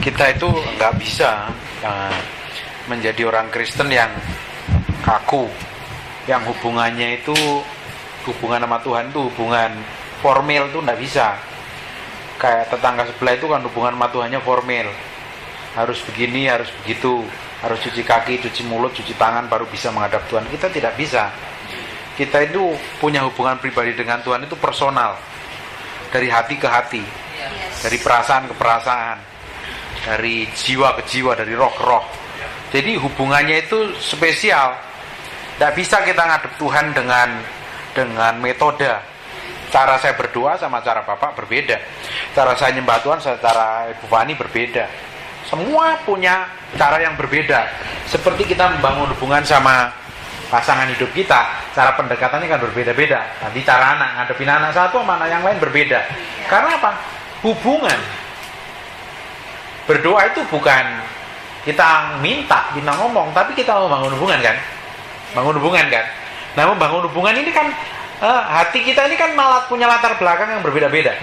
kita itu nggak bisa menjadi orang Kristen yang kaku, yang hubungannya itu hubungan sama Tuhan itu hubungan formal, itu nggak bisa. Kayak tetangga sebelah itu kan hubungan sama Tuhannya formal, harus begini, harus begitu, harus cuci kaki, cuci mulut, cuci tangan baru bisa menghadap Tuhan. Kita tidak bisa. Kita itu punya hubungan pribadi dengan Tuhan itu personal, dari hati ke hati, dari perasaan ke perasaan, dari jiwa ke jiwa, dari roh ke roh. Jadi hubungannya itu spesial. Tidak bisa kita ngadep Tuhan dengan metode. Cara saya berdoa sama cara Bapak berbeda. Cara saya nyembah Tuhan sama cara Ibu Fani berbeda. Semua punya cara yang berbeda. Seperti kita membangun hubungan sama pasangan hidup kita, cara pendekatannya kan berbeda-beda. Nanti cara anak, ngadepin anak satu sama anak yang lain berbeda. Karena apa? Hubungan. Berdoa itu bukan kita minta, kita ngomong, tapi kita mau bangun hubungan kan? Bangun hubungan kan? Nah, membangun hubungan ini kan hati kita ini kan malah punya latar belakang yang berbeda-beda.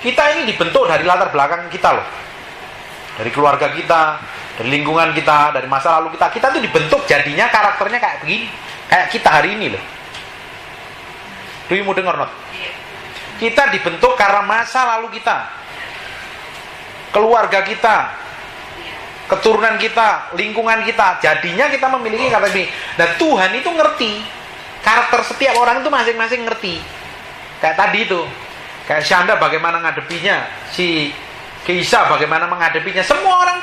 Kita ini dibentuk dari latar belakang kita loh. Dari keluarga kita, dari lingkungan kita, dari masa lalu kita. Kita tuh dibentuk jadinya karakternya kayak begini. Kayak kita hari ini loh. Duyumu dengar not? Kita dibentuk karena masa lalu kita. Keluarga kita, keturunan kita, lingkungan kita. Jadinya kita memiliki karakter ini. Dan Tuhan itu ngerti. Karakter setiap orang itu masing-masing ngerti. Kayak tadi itu. Kayak Syanda bagaimana ngadepinya. Si Keisa bagaimana menghadapinya. Semua orang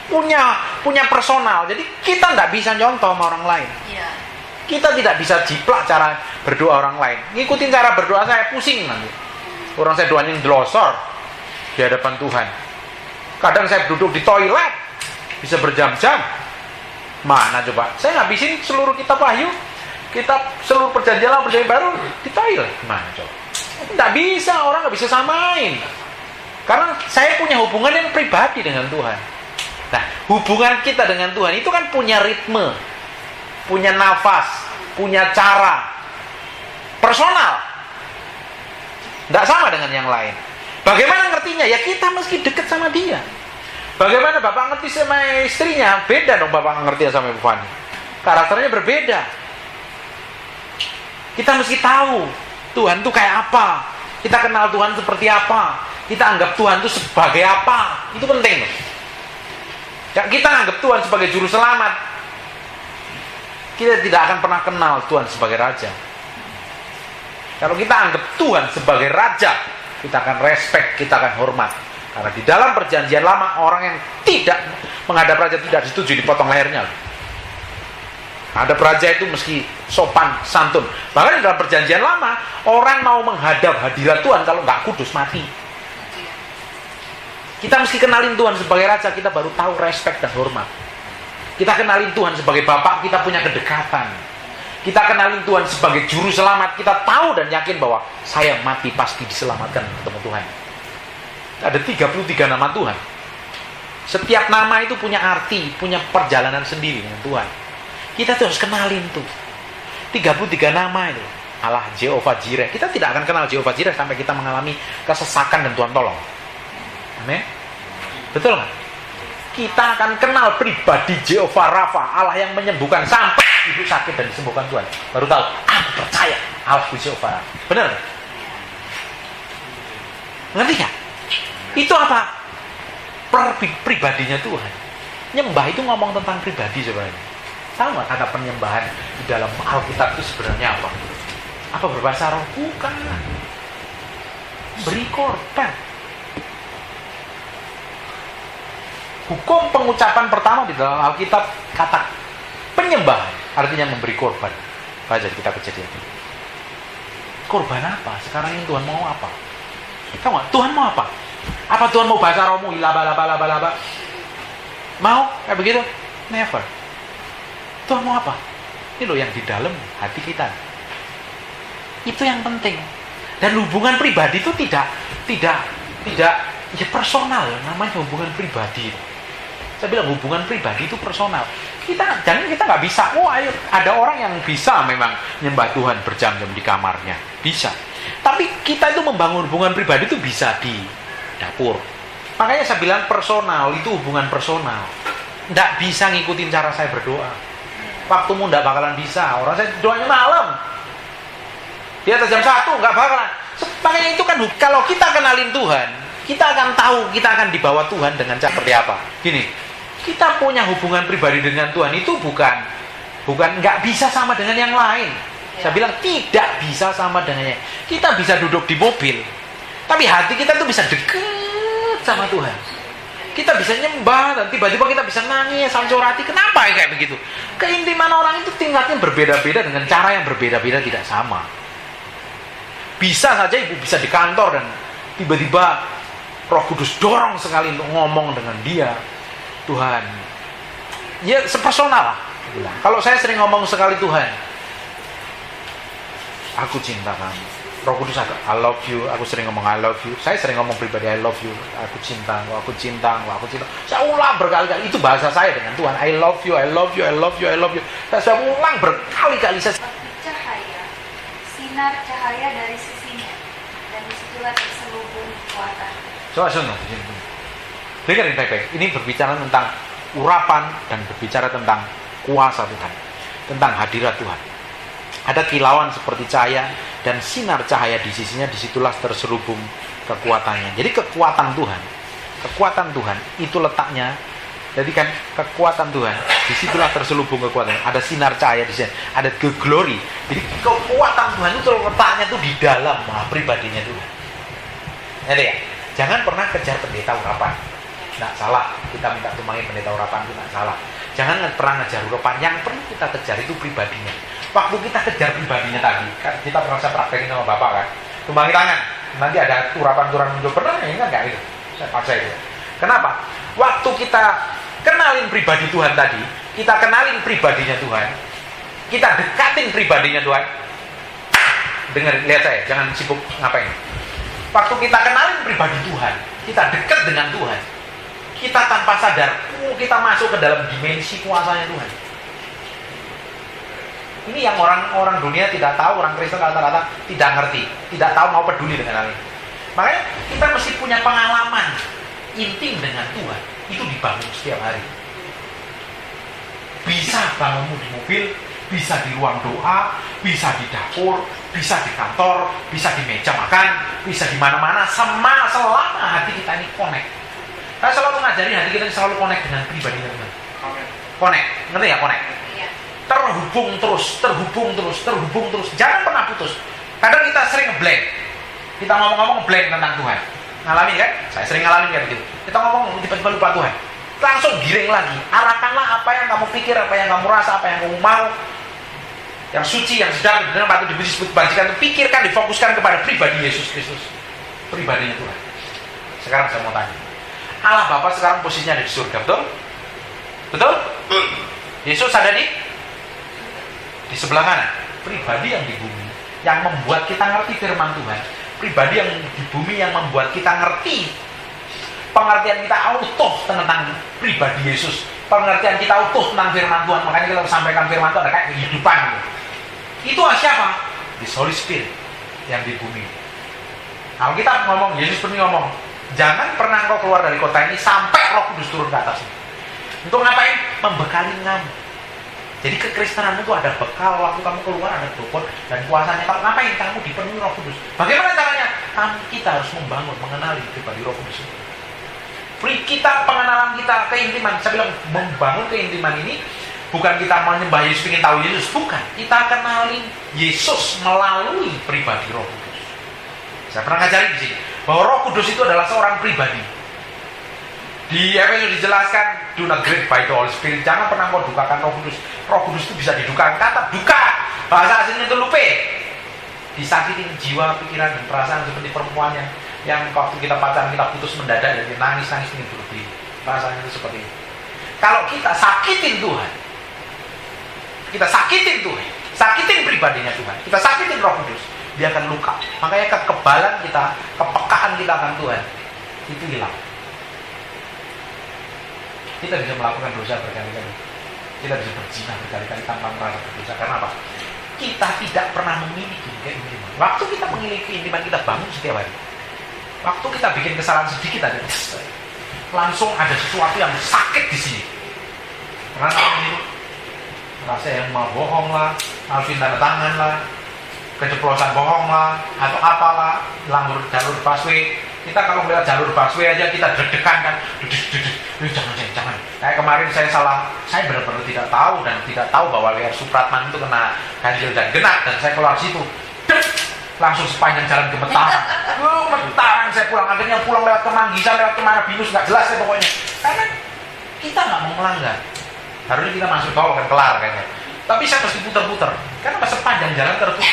punya personal. Jadi kita tidak bisa nyontoh sama orang lain. Kita tidak bisa jiplak cara berdoa orang lain. Ngikutin cara berdoa saya pusing nanti. Orang saya doanya ngelosor di hadapan Tuhan. Kadang saya duduk di toilet bisa berjam-jam. Mana coba? Saya ngabisin seluruh kitab Wahyu, kitab seluruh perjanjian lama, perjanjian baru di toilet. Mana coba? Tidak bisa, orang nggak bisa samain. Karena saya punya hubungan yang pribadi dengan Tuhan. Nah, hubungan kita dengan Tuhan itu kan punya ritme, punya nafas, punya cara personal. Tidak sama dengan yang lain. Bagaimana ngertinya? Ya kita mesti dekat sama dia. Bagaimana Bapak ngerti sama istrinya? Beda dong Bapak ngerti sama Ibu Fani. Karakternya berbeda. Kita mesti tahu Tuhan itu kayak apa. Kita kenal Tuhan seperti apa. Kita anggap Tuhan itu sebagai apa. Itu penting. Ya, kita anggap Tuhan sebagai juru selamat. Kita tidak akan pernah kenal Tuhan sebagai Raja. Kalau kita anggap Tuhan sebagai Raja, kita akan respect, kita akan hormat. Karena di dalam perjanjian lama, orang yang tidak menghadap Raja tidak disetujui, dipotong lehernya. Menghadap Raja itu mesti sopan, santun. Bahkan di dalam perjanjian lama, orang mau menghadap hadirat Tuhan kalau nggak kudus, mati. Kita mesti kenalin Tuhan sebagai Raja, kita baru tahu respect dan hormat. Kita kenalin Tuhan sebagai Bapak, kita punya kedekatan. Kita kenalin Tuhan sebagai Juru Selamat, kita tahu dan yakin bahwa saya mati pasti diselamatkan ketemu Tuhan. Ada 33 nama Tuhan. Setiap nama itu punya arti, punya perjalanan sendiri dengan Tuhan. Kita tuh harus kenalin tuh 33 nama itu. Allah Jehovah Jireh. Kita tidak akan kenal Jehovah Jireh sampai kita mengalami kesesakan dan Tuhan tolong. Amin. Betul nggak? Kita akan kenal pribadi Jehovah Rafa, Allah yang menyembuhkan sampai ibu sakit dan disembuhkan Tuhan. Baru tahu, aku percaya Allah Jehovah Rafa. Benar? Ngerti nggak? Itu apa? Pribadinya Tuhan. Nyembah itu ngomong tentang pribadi sebenarnya. Tahu nggak kata penyembahan di dalam Alkitab itu sebenarnya apa? Apa berbahasa roh? Bukan. Beri korban. Hukum pengucapan pertama di dalam Alkitab kata penyembahan, artinya memberi korban. Baca kita Kejadian. Korban apa? Sekarang ini Tuhan mau apa? Tahu nggak? Tuhan mau apa? Apa Tuhan mau bahasa rohmu? Laba. Mau? Kayak begitu? Never. Tuhan mau apa? Ini loh yang di dalam hati kita. Itu yang penting. Dan hubungan pribadi itu tidak ya personal, namanya hubungan pribadi. Saya bilang hubungan pribadi itu personal. Kita nggak bisa. Oh, ayo, ada orang yang bisa memang nyembah Tuhan berjam-jam di kamarnya, bisa. Tapi kita itu membangun hubungan pribadi itu bisa di dapur, Makanya saya bilang personal, itu hubungan personal. Nggak bisa ngikutin cara saya berdoa. Waktumu nggak bakalan bisa. Orang saya doanya malam. Di atas jam 1 nggak bakalan. Makanya itu kan kalau kita kenalin Tuhan, kita akan tahu, kita akan dibawa Tuhan dengan cara seperti apa. Gini, kita punya hubungan pribadi dengan Tuhan itu bukan nggak bisa sama dengan yang lain. Saya bilang tidak bisa sama dengannya. Kita bisa duduk di mobil, tapi hati kita tuh bisa deket sama Tuhan. Kita bisa nyembah dan tiba-tiba kita bisa nangis, sancurati. Kenapa kayak begitu? Keintiman orang itu tingkatnya berbeda-beda dengan cara yang berbeda-beda, tidak sama. Bisa saja ibu bisa di kantor dan tiba-tiba Roh Kudus dorong sekali untuk ngomong dengan dia. Tuhan, ya sepersonal lah. Kalau saya sering ngomong sekali, Tuhan, aku cinta kamu. Roh Kudus ada, I love you. Aku sering ngomong I love you. Saya sering ngomong pribadi I love you. Aku cinta, aku cinta, aku cinta. Saya ulang berkali-kali. Itu bahasa saya dengan Tuhan. I love you, I love you, I love you, I love you. Saya ulang berkali-kali. Cahaya, sinar cahaya dari sisinya, dan disitulah terselubung kekuatan. Coba dengerin baik-baik. Ini berbicara tentang urapan dan berbicara tentang kuasa Tuhan, tentang hadirat Tuhan. Ada kilauan seperti cahaya dan sinar cahaya di sisinya, disitulah terselubung kekuatannya. Jadi kekuatan Tuhan itu letaknya. Jadi kan kekuatan Tuhan, disitulah terselubung kekuatannya. Ada sinar cahaya di sini, ada glory. Jadi kekuatan Tuhan itu letaknya tuh di dalam pribadinya Tuhan. Jadi ya, jangan pernah kejar pendeta urapan. Nggak salah, kita minta tumpangin pendeta urapan itu nggak salah. Jangan pernah ngejar urapan, yang perlu kita kejar itu pribadinya. Waktu kita kejar pribadinya tadi, kan kita pernah saya praktekin sama Bapak kan, tumpangi tangan, nanti ada urapan-urapan muncul. Pernah ya, enggak itu, saya paksa itu. Kenapa? Waktu kita kenalin pribadi Tuhan tadi, kita kenalin pribadinya Tuhan, kita dekatin pribadinya Tuhan. Dengar, lihat saya, jangan sibuk ngapain. Waktu kita kenalin pribadi Tuhan, kita dekat dengan Tuhan, kita tanpa sadar, kita masuk ke dalam dimensi kuasanya Tuhan. Ini yang orang dunia tidak tahu, orang Kristen rata-rata tidak ngerti, tidak tahu, mau peduli dengan hal ini. Makanya kita mesti punya pengalaman intim dengan Tuhan, itu dibangun setiap hari. Bisa bangunmu di mobil, bisa di ruang doa, bisa di dapur, bisa di kantor, bisa di meja makan, bisa di mana-mana, selama hati kita ini connect. Saya selalu ngajari hati kita selalu connect dengan pribadi Tuhan. Connect, ngerti ya connect? Terhubung terus, jangan pernah putus. Kadang kita sering ngeblank, kita ngomong-ngomong blank tentang Tuhan. Ngalamin kan? Saya sering ngalamin kayak begitu. Kita ngomong tiba-tiba lupa Tuhan, langsung giring lagi. Arahkanlah apa yang kamu pikir, apa yang kamu rasa, apa yang kamu mau, yang suci, yang sedang, benar patut disebut bajikan. Pikirkan, difokuskan kepada pribadi Yesus Kristus, pribadinya Tuhan. Sekarang saya mau tanya, Allah Bapa sekarang posisinya ada di surga, betul? Betul? Yesus ada di sebelah mana? Pribadi yang di bumi, yang membuat kita ngerti firman Tuhan. Pribadi yang di bumi yang membuat kita ngerti, pengertian kita utuh tentang pribadi Yesus, pengertian kita utuh tentang firman Tuhan. Makanya kita sampaikan firman Tuhan ada kayak kehidupan gitu. Itu siapa? The Holy Spirit yang di bumi. Kalau kita ngomong, Yesus pernah ngomong, jangan pernah kau keluar dari kota ini sampai Roh Kudus turun ke atasmu. Untuk ngapain? Membekali kamu. Jadi kekristenanmu itu ada bekal, waktu kamu keluar ada bobot dan kuasanya. Kalau ngapain? Kamu dipenuhi Roh Kudus. Bagaimana caranya? Kita harus membangun, mengenali pribadi Roh Kudus. Kita, pengenalan kita, keintiman. Saya bilang membangun keintiman ini bukan kita menyembah Yesus, ingin tahu Yesus, bukan. Kita kenali Yesus melalui pribadi Roh Kudus. Saya pernah ngajarin di sini bahwa Roh Kudus itu adalah seorang pribadi. Di Efesus dijelaskan, do not grieve by the Holy Spirit. Jangan pernah kau dukakan Roh Kudus. Roh Kudus itu bisa didukakan. Kata duka, bahasa aslinya itu lupe. Disakitin jiwa, pikiran, dan perasaan seperti perempuan yang waktu kita pacaran kita putus mendadak dan nangis ini berdiri. Perasaan itu seperti itu. Kalau kita sakitin Tuhan, sakitin pribadinya Tuhan, kita sakitin Roh Kudus, dia akan luka. Makanya kekebalan kita, kepekaan kita akan Tuhan itu hilang. Kita bisa melakukan dosa berkali-kali, kita bisa berzina berkali-kali tanpa merasa berdosa. Karena apa? Kita tidak pernah memiliki keintiman. Waktu kita memiliki keintiman, kita bangun setiap hari. Waktu kita bikin kesalahan sedikit aja, langsung ada sesuatu yang sakit di sini. Karena ini rasa yang mau bohong lah, masukin tanda tangan lah, keceplosan bohong lah, atau apalah, jalur busway. Kita kalau melihat jalur busway aja kita deg-degan kan, jangan. Kayak kemarin saya benar-benar tidak tahu dan tidak tahu bahwa Liar Supratman itu kena ganjil dan genap dan saya keluar situ, langsung sepanjang jalan gemetaran, gemetaran saya pulang, akhirnya pulang lewat Kemanggisan, lewat kemana binus nggak jelas ya pokoknya, karena kita nggak mau melanggar, harusnya kita masuk tol kan kelar kayaknya, tapi saya mesti putar-putar, karena sepanjang jalan tertutup.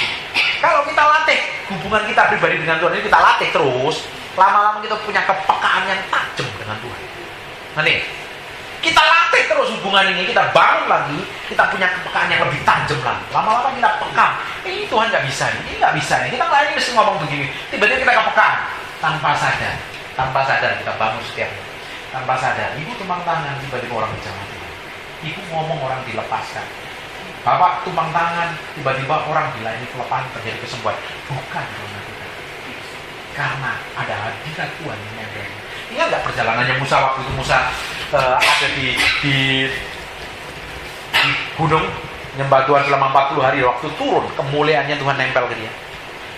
Kalau kita latih hubungan kita pribadi dengan Tuhan ini, kita latih terus, lama-lama kita punya kepekaan yang tajam dengan Tuhan. Nah nih, kita latih terus hubungan ini, kita bangun lagi, kita punya kepekaan yang lebih tajam lagi. Lama-lama kita peka, ini Tuhan nggak bisa nih, ini nggak bisa nih. Kita lain mesti ngomong begini, tiba-tiba kita kepekaan, tanpa sadar kita bangun setiap hari. Tanpa sadar, ibu tumpang tangan, tiba-tiba orang dijamah Tuhan. Ibu ngomong orang dilepaskan. Bapak tumpang tangan, tiba-tiba orang bilang ini kelemahan terjadi kesembuhan. Bukan karena ada hadirat Tuhan yang nempel. Ingat nggak perjalanannya Musa waktu itu Musa ada di gunung nyembah Tuhan selama 40 hari, waktu turun kemuliaannya Tuhan nempel ke dia.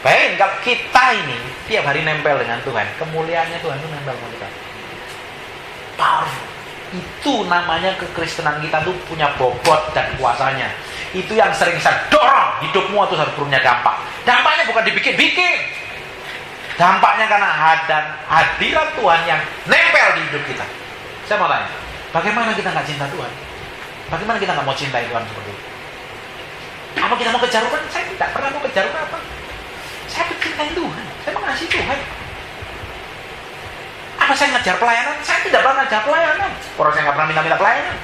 Bayangin kalau kita ini tiap hari nempel dengan Tuhan, kemuliaannya Tuhan itu nempel ke kita. Powerful. Itu namanya kekristenan kita tuh punya bobot dan kuasanya. Itu yang sering saya dorong, hidupmu itu harus punya dampak. Dampaknya bukan dibikin-bikin. Dampaknya karena hadirat Tuhan yang nempel di hidup kita. Saya mau tanya, bagaimana kita nggak cinta Tuhan? Bagaimana kita nggak mau cintai Tuhan seperti itu? Apa kita mau kejar Tuhan? Saya tidak pernah mau kejar apa. Saya mencintai Tuhan, saya mengasihi Tuhan. Apa saya ngejar pelayanan? Saya tidak pernah ngejar pelayanan. Orang saya nggak pernah minta pelayanan.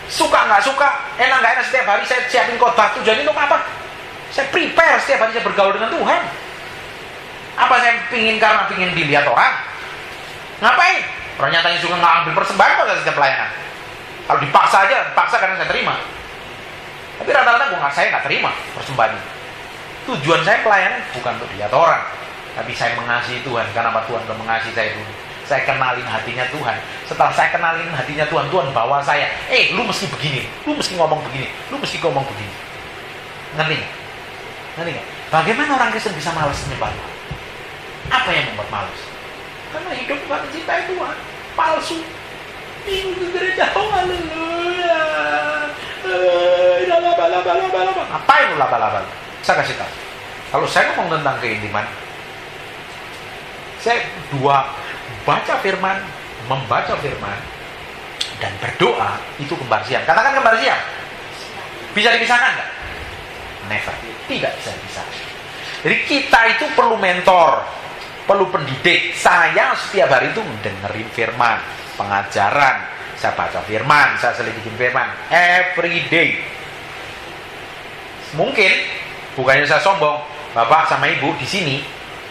Suka nggak suka, enak nggak enak, setiap hari saya siapin khotbah. Tujuan itu apa? Saya prepare setiap hari saya bergaul dengan Tuhan. Apa saya karena pingin dilihat orang? Ngapain? Orang nyatanya suka nggak ambil persembahan kok setiap pelayanan. Kalau dipaksa aja, dipaksa karena saya terima. Tapi rata-rata saya nggak terima persembahannya. Tujuan saya pelayanan bukan untuk dilihat orang, tapi saya mengasihi Tuhan. Karena apa? Tuhan sudah mengasihi saya dulu. Saya kenalin hatinya Tuhan. Setelah saya kenalin hatinya Tuhan, Tuhan bawa saya. Lu mesti begini, lu mesti ngomong begini, lu mesti ngomong begini. Ngerti nggak? Ngerti nggak? Bagaimana orang Kristen bisa malas menyembah Tuhan? Apa yang membuat malas? Karena hidup bukan mencintai Tuhan, palsu. Minggu ke gereja, oh haleluya. Laba-laba. Ngapain lu laba-laba? Saya kasih tahu. Kalau saya ngomong tentang keintiman, saya baca firman, membaca firman, dan berdoa itu kembar siang. Katakan kembar siang. Bisa dipisahkan nggak? Never. Tidak bisa dipisahkan. Jadi kita itu perlu mentor, perlu pendidik. Saya setiap hari itu mendengarin firman, pengajaran. Saya baca firman, saya selidikin firman every day. Mungkin bukannya saya sombong, Bapak sama Ibu di sini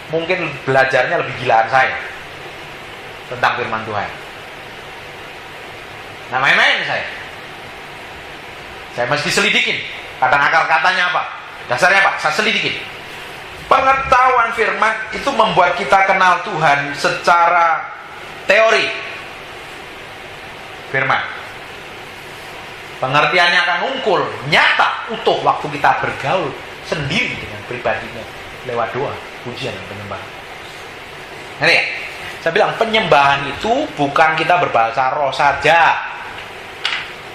mungkin belajarnya lebih gilaan saya tentang firman Tuhan. Nah, main-main saya mesti selidikin. Kadang akar katanya apa, dasarnya apa, saya selidikin. Pengetahuan firman itu membuat kita kenal Tuhan secara teori firman. Pengertiannya akan ngungkul, nyata, utuh waktu kita bergaul sendiri dengan pribadinya lewat doa, pujian, dan penyembahan. Ngerti ya? Saya bilang penyembahan itu bukan kita berbahasa roh saja,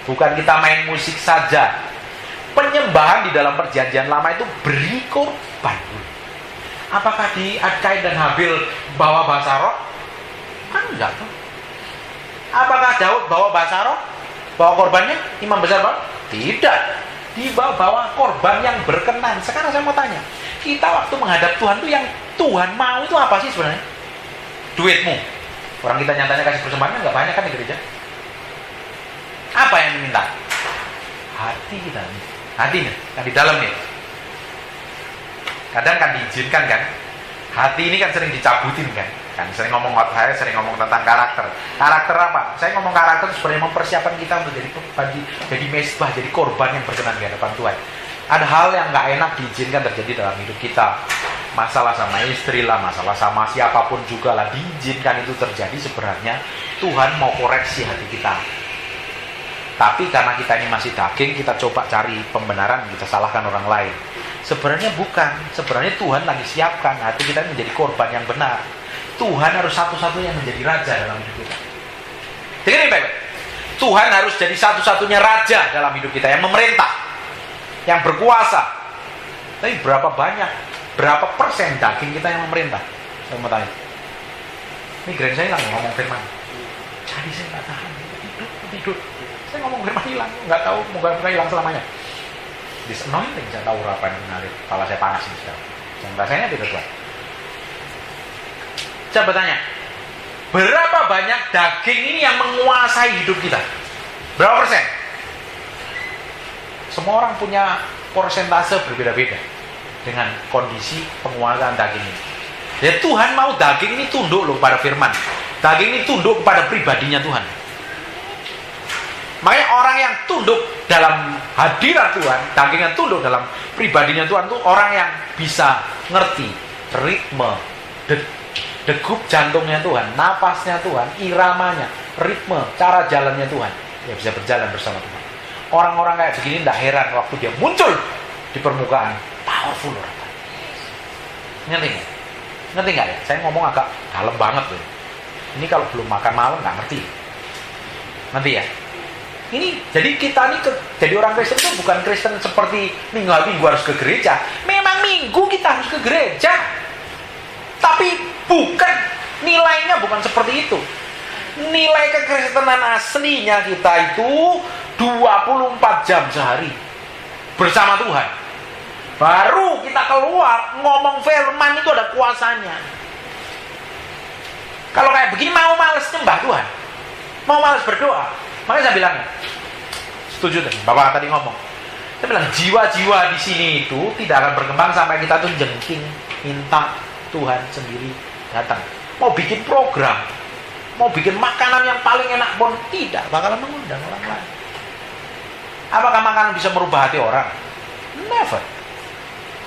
bukan kita main musik saja. Penyembahan di dalam perjanjian lama itu beri korban. Apakah di Kain dan Habil bawa bahasa roh? Kan enggak tuh. Apakah Daud bawa bahasa roh? Bawa korbannya? Imam besar bawa? Tidak. Bawa korban yang berkenan. Sekarang saya mau tanya, kita waktu menghadap Tuhan itu yang Tuhan mau itu apa sih sebenarnya? Duitmu. Orang kita nyatanya kasih persembahan nggak banyak kan di gereja. Apa yang diminta? Hati kita nih. Hatinya, kan di dalam nih. Kadang kan diizinkan kan. Hati ini kan sering dicabutin kan. Kan sering ngomong tentang karakter. Karakter apa? Saya ngomong karakter itu sebenarnya mempersiapkan kita untuk jadi mesbah, jadi korban yang berkenan di hadapan Tuhan. Ada hal yang nggak enak diizinkan terjadi dalam hidup kita. masalah sama istri lah, masalah sama siapapun juga lah, diizinkan itu terjadi, sebenarnya Tuhan mau koreksi hati kita. Tapi karena kita ini masih daging, kita coba cari pembenaran, kita salahkan orang lain. Sebenarnya bukan, sebenarnya Tuhan lagi siapkan hati kita menjadi korban yang benar. Tuhan harus satu-satunya menjadi raja dalam hidup kita. Dengerin baik-baik. Tuhan harus jadi satu-satunya raja dalam hidup kita, yang memerintah, yang berkuasa. Tapi berapa persen daging kita yang memerintah? Saya mau tanya. Migrain saya hilang ngomong firman. Jadi saya nggak tahan, tidur. Saya ngomong firman hilang, nggak tahu, moga-moga hilang selamanya. This anointing, saya tahu apa yang menarik. Kepala saya panas ini sekarang. Dan rasanya tidak kuat. Saya bertanya, berapa banyak daging ini yang menguasai hidup kita? Berapa persen? Semua orang punya persentase berbeda-beda dengan kondisi penguasaan daging ini. Ya, Tuhan mau daging ini tunduk loh pada firman. Daging ini tunduk kepada pribadinya Tuhan. Makanya orang yang tunduk dalam hadirat Tuhan, daging yang tunduk dalam pribadinya Tuhan itu orang yang bisa ngerti ritme, degup jantungnya Tuhan, napasnya Tuhan, iramanya, ritme, cara jalannya Tuhan. Ya bisa berjalan bersama Tuhan. Orang-orang kayak begini tidak heran waktu dia muncul di permukaan, powerful orang. Ngerti nggak? Ngerti nggak ya? Saya ngomong agak dalam banget loh. Ini kalau belum makan malam nggak ngerti. Ngerti ya? Ini jadi kita nih jadi orang Kristen itu bukan Kristen seperti minggu harus ke gereja. Memang minggu kita harus ke gereja, tapi bukan nilainya bukan seperti itu. Nilai kekristenan aslinya kita itu 24 jam sehari bersama Tuhan. Baru kita keluar ngomong firman itu ada kuasanya. Kalau kayak begini mau males nyembah Tuhan, mau males berdoa. Makanya saya bilang, setuju deh, Bapak tadi ngomong. Saya bilang jiwa-jiwa di sini itu tidak akan berkembang sampai kita tuh jengking minta Tuhan sendiri datang. Mau bikin program, mau bikin makanan yang paling enak pun tidak bakalan mengundang orang lain. Apakah makanan bisa merubah hati orang? Never.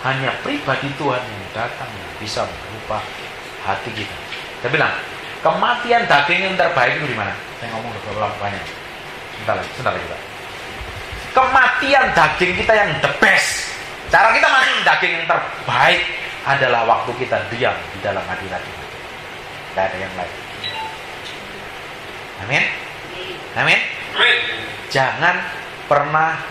Hanya pribadi Tuhan yang datang yang bisa merubah hati kita. Saya bilang, kematian daging yang terbaik itu di mana? Saya ngomong udah berapa banyak. Sebentar lagi Pak. Kematian daging kita yang the best. Cara kita mati daging yang terbaik adalah waktu kita diam di dalam hadirat Tuhan. Tidak ada yang lain. Amin. Amin. Jangan pernah.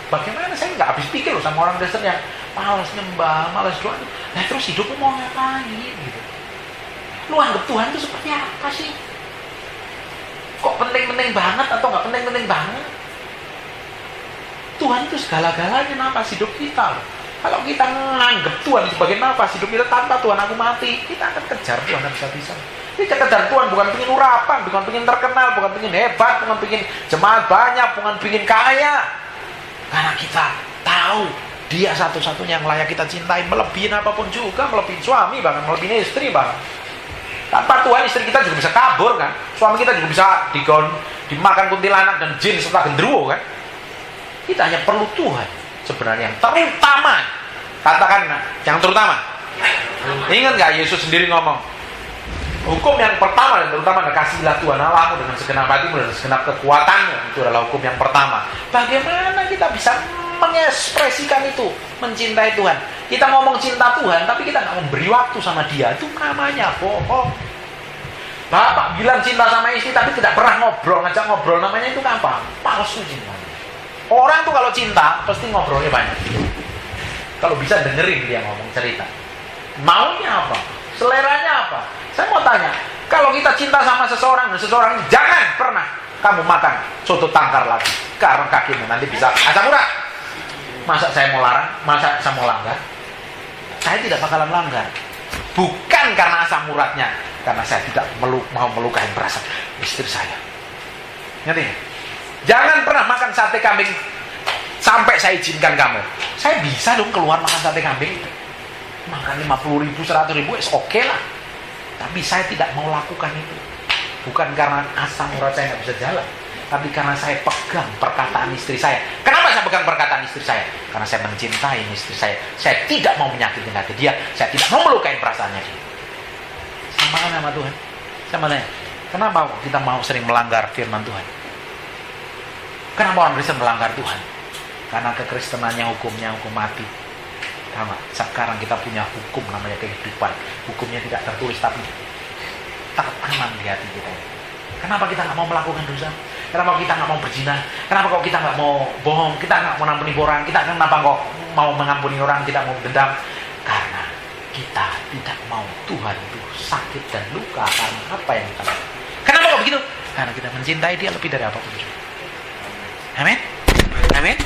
Bagaimana saya nggak habis pikir loh sama orang Kristen yang malas nyembah, malas doa. Nah terus hidupmu mau ngapain gitu? Lu anggap Tuhan itu seperti apa sih? Kok penting-penting banget atau nggak penting-penting banget? Tuhan itu segala-galanya nafas hidup kita. Kalau kita menganggap Tuhan sebagai nafas hidup kita, tanpa Tuhan aku mati, kita akan kejar Tuhan habis-habisan. Kita kejar Tuhan bukan pengen urapan, bukan pengen terkenal, bukan pengen hebat, bukan pengen jemaat banyak, bukan pengen kaya. Karena kita tahu Dia satu-satunya yang layak kita cintai, melebihi apapun juga, melebihi suami, bahkan melebihi istri bahkan. Tanpa Tuhan istri kita juga bisa kabur kan, suami kita juga bisa dimakan kuntilanak dan jin serta genderuwo kan. Kita hanya perlu Tuhan sebenarnya yang terutama. Katakan yang terutama. Ingat nggak Yesus sendiri ngomong, hukum yang pertama dan terutama adalah kasihilah Tuhan Allahmu dengan segenap hatimu dan segenap kekuatanmu. Itu adalah hukum yang pertama. Bagaimana kita bisa mengekspresikan itu, mencintai Tuhan? Kita ngomong cinta Tuhan, tapi kita nggak memberi waktu sama Dia. Itu namanya bohong. Bapak bilang cinta sama istri, tapi tidak pernah ngajak ngobrol. Namanya itu apa? Palsu cinta. Orang tuh kalau cinta, pasti ngobrolnya banyak. Kalau bisa dengerin dia ngomong cerita. Maunya apa? Seleranya apa? Saya mau tanya, kalau kita cinta sama seseorang dan seseorang ini jangan pernah kamu makan soto tangkar lagi, karena kakimu nanti bisa asam urat. Masa saya mau larang? Masa saya mau langgar? Saya tidak bakalan langgar. Bukan karena asam uratnya, karena saya tidak mau melukai perasaan istri saya. Ngerti? Jangan pernah makan sate kambing sampai saya izinkan kamu. Saya bisa dong keluar makan sate kambing. Makan 50.000, 100.000, oke lah. Tapi saya tidak mau lakukan itu. Bukan karena asam urat saya nggak bisa jalan, tapi karena saya pegang perkataan istri saya. Kenapa saya saya pegang perkataan istri saya? Karena saya mencintai istri saya. Saya tidak mau menyakiti hati dia. Saya tidak mau melukai perasaannya dia. Sama kan sama Tuhan? Sama tanya, kenapa kita mau sering melanggar firman Tuhan? Kenapa orang Kristen melanggar Tuhan? Karena kekristenannya hukumnya hukum mati. Sama. Sekarang kita punya hukum namanya kehidupan. Hukumnya tidak tertulis tapi tetap aman di hati kita. Kenapa kita nggak mau melakukan dosa? Kenapa kita nggak mau berzina? Kenapa kok kita nggak mau bohong? Kita nggak mau mengampuni orang? Kenapa kok mau mengampuni orang? Tidak mau dendam? Karena kita tidak mau Tuhan itu sakit dan luka karena apa yang kita lakukan. Kenapa kok begitu? Karena kita mencintai dia lebih dari apapun. Amin. Amin.